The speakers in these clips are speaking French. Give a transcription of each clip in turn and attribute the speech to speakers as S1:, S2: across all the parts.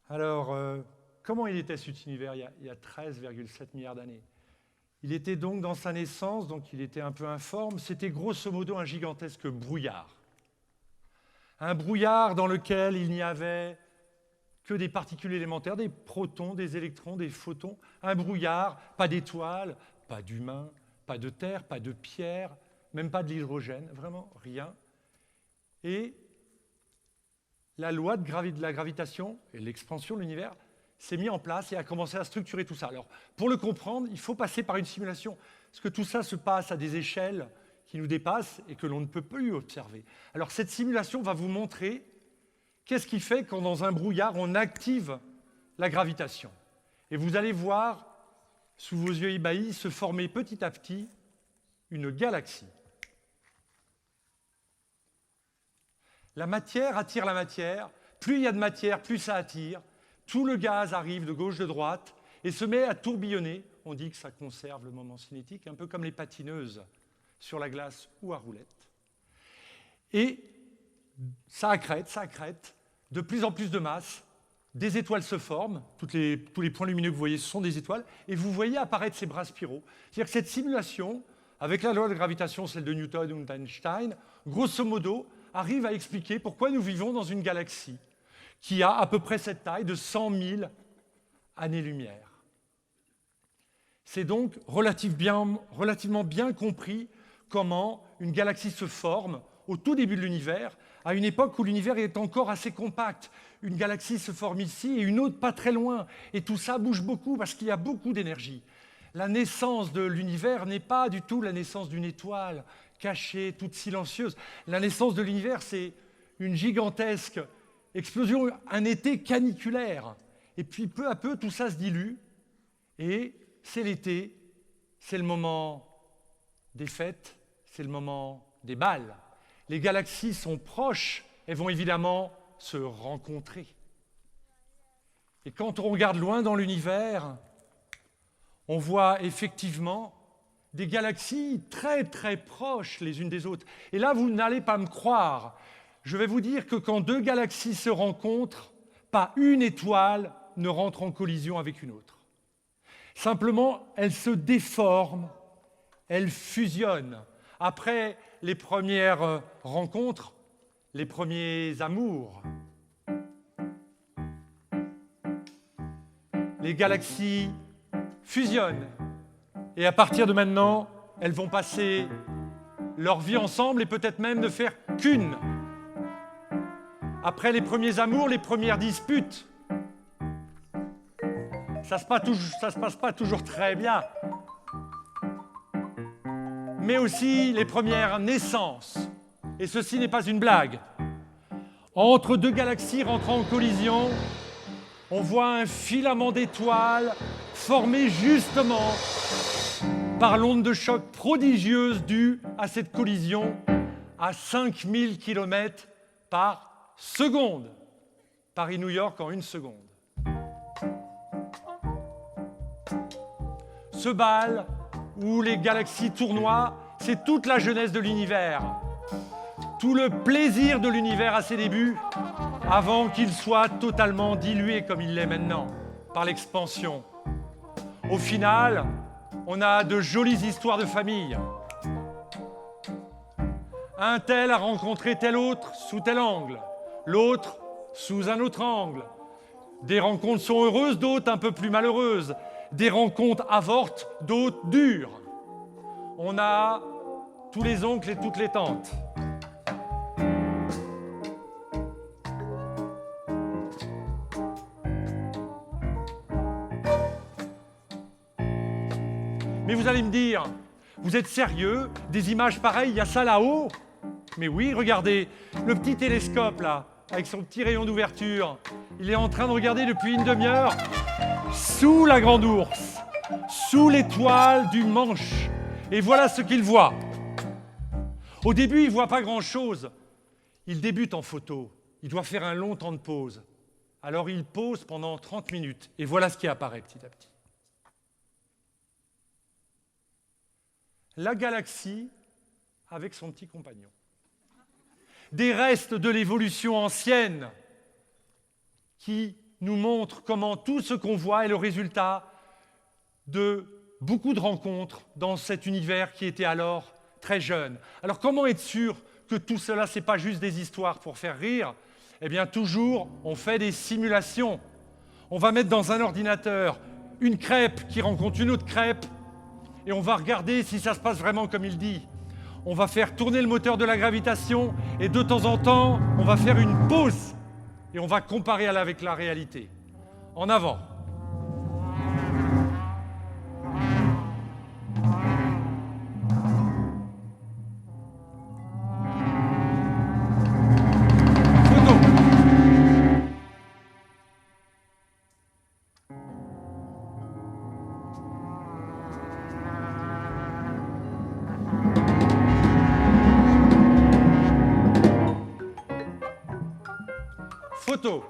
S1: Alors, comment il était cet univers il y a 13,7 milliards d'années? Il était donc dans sa naissance, donc il était un peu informe. C'était grosso modo un gigantesque brouillard. Un brouillard dans lequel il n'y avait que des particules élémentaires, des protons, des électrons, des photons. Un brouillard, pas d'étoiles, pas d'humains, pas de terre, pas de pierre, même pas de l'hydrogène, vraiment rien. Et la loi de la gravitation et l'expansion de l'univers s'est mise en place et a commencé à structurer tout ça. Alors, pour le comprendre, il faut passer par une simulation, parce que tout ça se passe à des échelles qui nous dépassent et que l'on ne peut plus observer. Alors, cette simulation va vous montrer qu'est-ce qui fait quand dans un brouillard, on active la gravitation. Et vous allez voir, sous vos yeux ébahis, se former petit à petit une galaxie. La matière attire la matière. Plus il y a de matière, plus ça attire. Tout le gaz arrive de gauche, de droite et se met à tourbillonner. On dit que ça conserve le moment cinétique, un peu comme les patineuses sur la glace ou à roulette. Et ça accrète, de plus en plus de masse. Des étoiles se forment. Tous les points lumineux que vous voyez, ce sont des étoiles. Et vous voyez apparaître ces bras spiraux. C'est-à-dire que cette simulation, avec la loi de gravitation, celle de Newton ou d'Einstein, grosso modo, arrive à expliquer pourquoi nous vivons dans une galaxie qui a à peu près cette taille de 100 000 années-lumière. C'est donc relativement bien compris comment une galaxie se forme au tout début de l'univers, à une époque où l'univers est encore assez compact. Une galaxie se forme ici et une autre pas très loin. Et tout ça bouge beaucoup parce qu'il y a beaucoup d'énergie. La naissance de l'univers n'est pas du tout la naissance d'une étoile cachée, toute silencieuse. La naissance de l'univers, c'est une gigantesque explosion, un été caniculaire. Et puis peu à peu, tout ça se dilue. Et c'est l'été, c'est le moment des fêtes, c'est le moment des bals. Les galaxies sont proches, elles vont évidemment se rencontrer. Et quand on regarde loin dans l'univers, on voit effectivement des galaxies très très proches les unes des autres. Et là, vous n'allez pas me croire. Je vais vous dire que quand deux galaxies se rencontrent, pas une étoile ne rentre en collision avec une autre. Simplement, elles se déforment, elles fusionnent. Après les premières rencontres, les premiers amours, les galaxies fusionnent. Et à partir de maintenant, elles vont passer leur vie ensemble et peut-être même ne faire qu'une. Après les premiers amours, les premières disputes, ça se passe pas toujours très bien. Mais aussi les premières naissances. Et ceci n'est pas une blague. Entre deux galaxies rentrant en collision, on voit un filament d'étoiles formé justement par l'onde de choc prodigieuse due à cette collision à 5000 km par seconde. Paris-New York en 1 seconde. Ce bal où les galaxies tournoient, c'est toute la jeunesse de l'univers. Tout le plaisir de l'univers à ses débuts, avant qu'il soit totalement dilué comme il l'est maintenant, par l'expansion. Au final, on a de jolies histoires de famille. Un tel a rencontré tel autre sous tel angle, l'autre sous un autre angle. Des rencontres sont heureuses, d'autres un peu plus malheureuses. Des rencontres avortent, d'autres durent. On a tous les oncles et toutes les tantes. Mais vous allez me dire, vous êtes sérieux? Des images pareilles, il y a ça là-haut? Mais oui, regardez, le petit télescope là, avec son petit rayon d'ouverture, il est en train de regarder depuis une demi-heure sous la Grande Ourse, sous l'étoile du Manche. Et voilà ce qu'il voit. Au début, il ne voit pas grand-chose. Il débute en photo. Il doit faire un long temps de pause. Alors il pose pendant 30 minutes. Et voilà ce qui apparaît petit à petit. La galaxie avec son petit compagnon. Des restes de l'évolution ancienne qui nous montre comment tout ce qu'on voit est le résultat de beaucoup de rencontres dans cet univers qui était alors très jeune. Alors comment être sûr que tout cela, ce n'est pas juste des histoires pour faire rire? Eh bien toujours, on fait des simulations. On va mettre dans un ordinateur une crêpe qui rencontre une autre crêpe et on va regarder si ça se passe vraiment comme il dit. On va faire tourner le moteur de la gravitation et de temps en temps, on va faire une pause et on va comparer avec la réalité. En avant. Photo.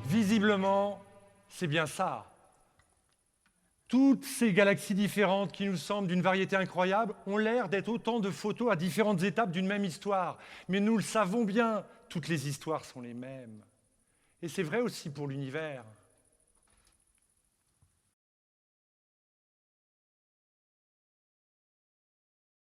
S1: Visiblement, c'est bien ça. Toutes ces galaxies différentes qui nous semblent d'une variété incroyable ont l'air d'être autant de photos à différentes étapes d'une même histoire. Mais nous le savons bien, toutes les histoires sont les mêmes. Et c'est vrai aussi pour l'univers.